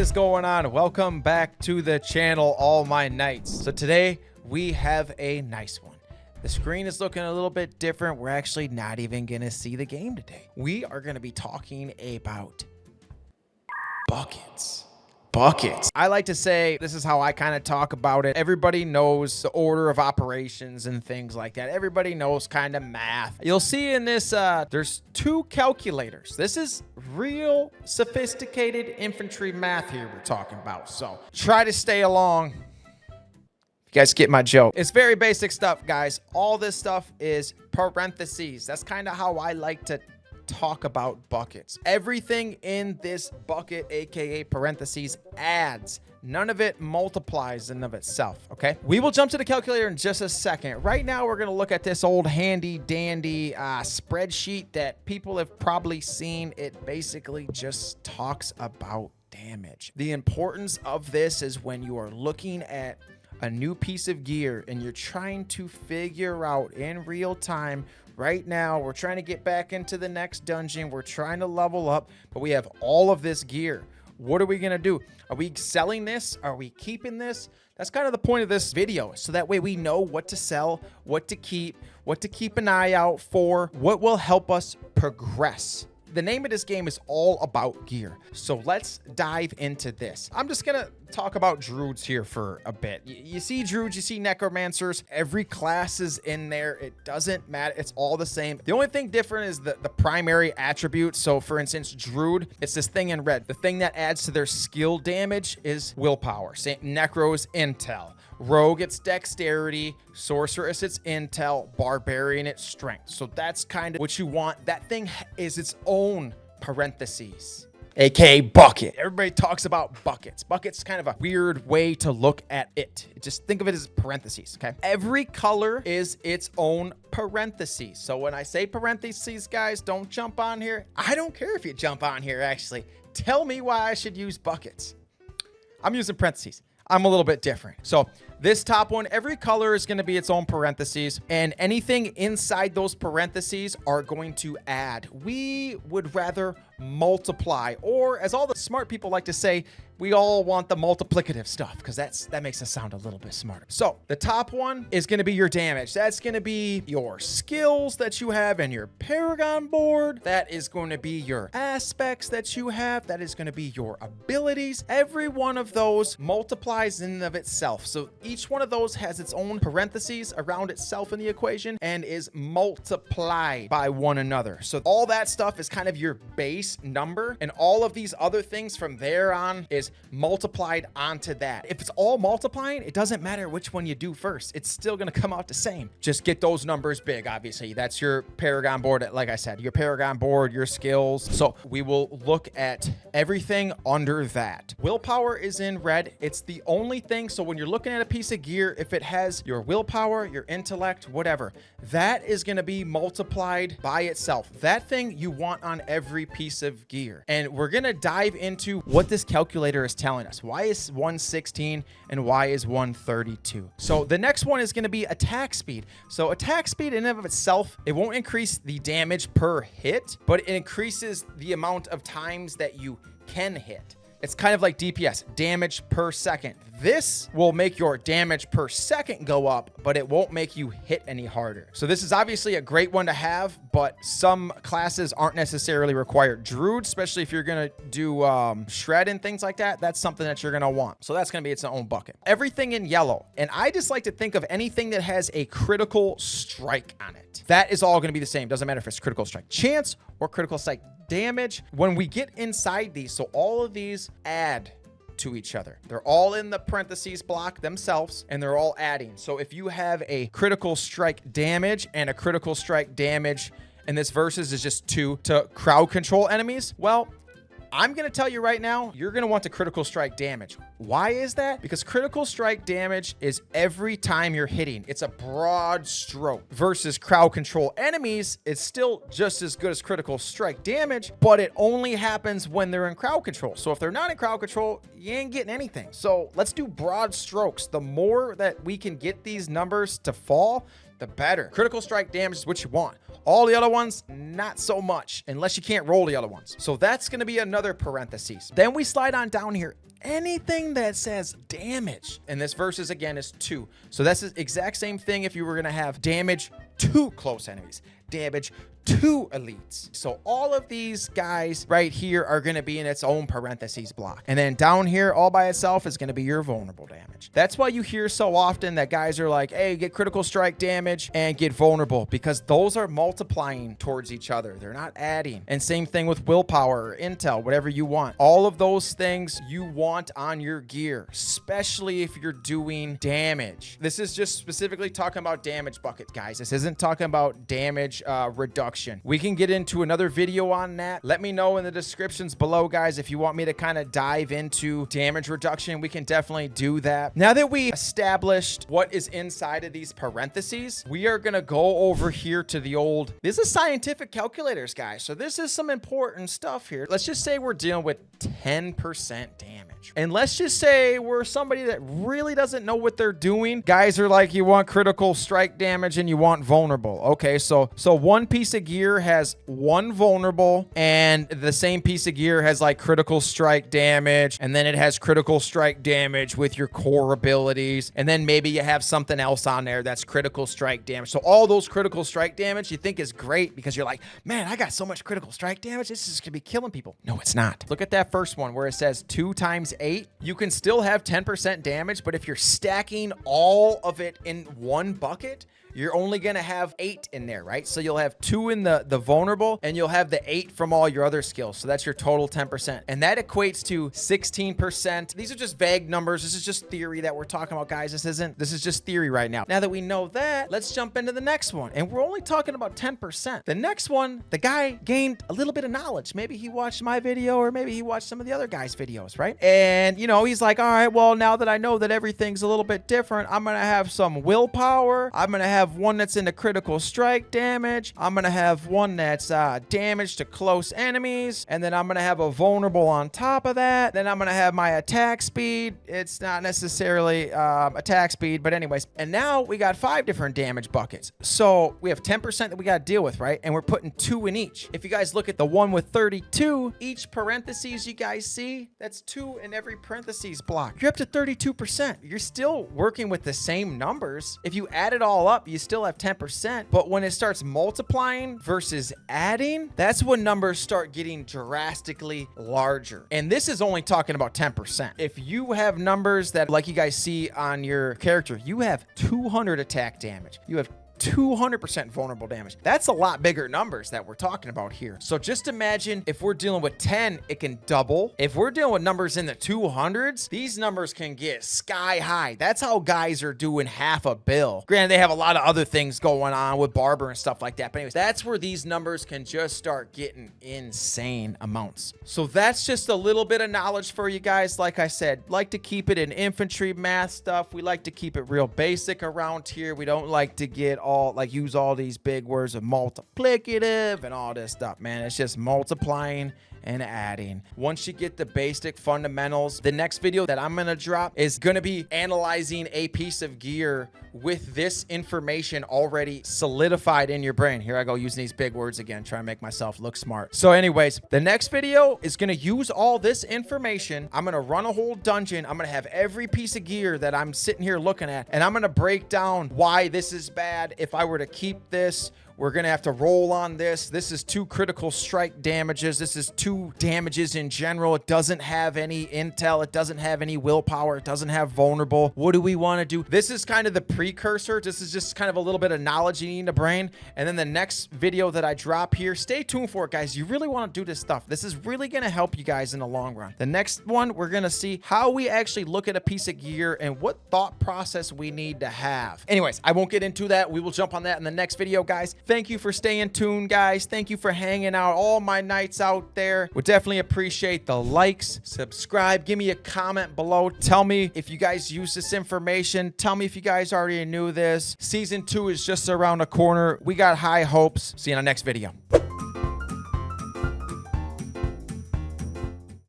is going on? Welcome back to the channel, all my knights. So today we have a nice one. The screen is looking a little bit different. We're actually not even gonna see the game today. We are gonna be talking about buckets. I like to say, this is how I kind of talk about it. Everybody knows the order of operations and things like that. Everybody knows kind of math. You'll see in this, there's two calculators. This is real sophisticated infantry math here we're talking about. So try to stay along. You guys get my joke. It's very basic stuff, guys. All this stuff is parentheses. That's kind of how I like to talk about buckets. Everything in this bucket, aka parentheses, adds. None of it multiplies in of itself, okay? We will jump to the calculator in just a second. Right now, we're gonna look at this old handy dandy spreadsheet that people have probably seen. It basically just talks about damage. The importance of this is when you are looking at a new piece of gear and you're trying to figure out in real time. Right now, we're trying to get back into the next dungeon. We're trying to level up, but we have all of this gear. What are we going to do? Are we selling this? Are we keeping this? That's kind of the point of this video. So that way we know what to sell, what to keep an eye out for, what will help us progress. The name of this game is all about gear. So let's dive into this. I'm just going to talk about druids here for a bit. You see druids, you see necromancers. Every class is in there. It doesn't matter. It's all the same. The only thing different is the primary attribute. So for instance, druid, it's this thing in red. The thing that adds to their skill damage is willpower. Saint Necro's intel. Rogue, it's dexterity. Sorceress, it's intel. Barbarian, it's strength. So that's kind of what you want. That thing is its own parentheses, aka bucket. Everybody talks about buckets. Buckets is kind of a weird way to look at it. Just think of it as parentheses, okay? Every color is its own parentheses. So when I say parentheses, guys, don't jump on here. I don't care if you jump on here, actually. Tell me why I should use buckets. I'm using parentheses. I'm a little bit different. So this top one, every color is going to be its own parentheses, and anything inside those parentheses are going to add. We would rather multiply, or as all the smart people like to say, we all want the multiplicative stuff because that makes us sound a little bit smarter. So the top one is going to be your damage. That's going to be your skills that you have in your Paragon board. That is going to be your aspects that you have. That is going to be your abilities. Every one of those multiplies in and of itself. So each one of those has its own parentheses around itself in the equation and is multiplied by one another. So all that stuff is kind of your base number, and all of these other things from there on is multiplied onto that. If it's all multiplying, it doesn't matter which one you do first. It's still going to come out the same. Just get those numbers big, obviously. That's your Paragon board, like I said, your Paragon board, your skills. So we will look at everything under that. Willpower is in red. It's the only thing. So when you're looking at a piece of gear, if it has your willpower, your intellect, whatever, that is going to be multiplied by itself. That thing you want on every piece of gear. And we're going to dive into what this calculator is telling us. Why is 116 and why is 132? So the next one is going to be attack speed. So attack speed in and of itself, it won't increase the damage per hit, but it increases the amount of times that you can hit. It's kind of like DPS, damage per second. This will make your damage per second go up, but it won't make you hit any harder. So this is obviously a great one to have, but some classes aren't necessarily required. Druid, especially if you're gonna do shred and things like that, that's something that you're gonna want. So that's gonna be its own bucket. Everything in yellow, and I just like to think of anything that has a critical strike on it. That is all gonna be the same. Doesn't matter if it's critical strike chance or critical strike damage. When we get inside these, so all of these add to each other. They're all in the parentheses block themselves, and they're all adding. So if you have a critical strike damage and a critical strike damage, and this versus is just 2 to crowd control enemies, well, I'm going to tell you right now, you're going to want the critical strike damage. Why is that? Because critical strike damage is every time you're hitting. It's a broad stroke versus crowd control enemies. It's still just as good as critical strike damage, but it only happens when they're in crowd control. So if they're not in crowd control, you ain't getting anything. So let's do broad strokes. The more that we can get these numbers to fall, the better. Critical strike damage is what you want. All the other ones, not so much, unless you can't roll the other ones. So that's going to be another parentheses. Then we slide on down here. anything that says damage. And this versus again is 2. So that's the exact same thing if you were going to have damage to close enemies, damage to elites. So all of these guys right here are going to be in its own parentheses block. And then down here all by itself is going to be your vulnerable damage. That's why you hear so often that guys are like, hey, get critical strike damage and get vulnerable, because those are multiplying towards each other. They're not adding. And same thing with willpower or intel, whatever you want. All of those things you want on your gear, especially if you're doing damage. This is just specifically talking about damage buckets, guys. This isn't talking about damage reduction. We can get into another video on that. Let me know in the descriptions below, guys, if you want me to kind of dive into damage reduction. We can definitely do that. Now that we established what is inside of these parentheses, we are going to go over here to the old, this is scientific calculators, guys. So this is some important stuff here. Let's just say we're dealing with 10% damage. And let's just say we're somebody that really doesn't know what they're doing. Guys are like, you want critical strike damage and you want vulnerable. Okay, so one piece of gear has 1 vulnerable, and the same piece of gear has like critical strike damage, and then it has critical strike damage with your core abilities, and then maybe you have something else on there that's critical strike damage. So all those critical strike damage you think is great because you're like, man, I got so much critical strike damage, this is gonna be killing people. No, it's not. Look at that first one where it says 2 times 8. You can still have 10% damage, but if you're stacking all of it in one bucket, you're only going to have 8 in there, right? So you'll have 2 in the vulnerable, and you'll have the 8 from all your other skills. So that's your total 10%. And that equates to 16%. These are just vague numbers. This is just theory that we're talking about, guys. This is just theory right now. Now that we know that, let's jump into the next one. And we're only talking about 10%. The next one, the guy gained a little bit of knowledge. Maybe he watched my video, or maybe he watched some of the other guys' videos, right? And, you know, he's like, all right, well, now that I know that everything's a little bit different, I'm going to have some willpower. I'm going to have one that's into critical strike damage. I'm going to have one that's damage to close enemies. And then I'm going to have a vulnerable on top of that. Then I'm going to have my attack speed. It's not necessarily attack speed, but anyways. And now we got 5 different damage buckets. So we have 10% that we got to deal with, right? And we're putting 2 in each. If you guys look at the one with 32, each parentheses you guys see, that's 2 in every parentheses block. You're up to 32%. You're still working with the same numbers. If you add it all up, you still have 10%, but when it starts multiplying versus adding, that's when numbers start getting drastically larger. And this is only talking about 10%. If you have numbers that, like you guys see on your character, you have 200 attack damage, you have 200% vulnerable damage. That's a lot bigger numbers that we're talking about here. So just imagine if we're dealing with 10, it can double. If we're dealing with numbers in the 200s, these numbers can get sky high. That's how guys are doing half a bill. Granted, they have a lot of other things going on with barber and stuff like that. But anyways, that's where these numbers can just start getting insane amounts. So that's just a little bit of knowledge for you guys. Like I said, like to keep it in infantry math stuff. We like to keep it real basic around here. We don't like to get use all these big words of multiplicative and all this stuff, man. It's just multiplying and adding. Once you get the basic fundamentals, the next video that I'm gonna drop is gonna be analyzing a piece of gear with this information already solidified in your brain. Here I go using these big words again, trying to make myself look smart. So anyways, the next video is gonna use all this information. I'm gonna run a whole dungeon. I'm gonna have every piece of gear that I'm sitting here looking at, and I'm gonna break down why this is bad. If I were to keep this, we're going to have to roll on this. This is 2 critical strike damages. This is 2 damages in general. It doesn't have any intel. It doesn't have any willpower. It doesn't have vulnerable. What do we want to do? This is kind of the precursor. This is just kind of a little bit of knowledge you need in the brain. And then the next video that I drop here, stay tuned for it, guys. You really want to do this stuff. This is really going to help you guys in the long run. The next one, we're going to see how we actually look at a piece of gear and what thought process we need to have. Anyways, I won't get into that. We will jump on that in the next video, guys. Thank you for staying tuned, guys. Thank you for hanging out all my nights out there. Would definitely appreciate the likes, subscribe, give me a comment below. Tell me if you guys use this information. Tell me if you guys already knew this. Season 2 is just around the corner. We got high hopes. See you in the next video.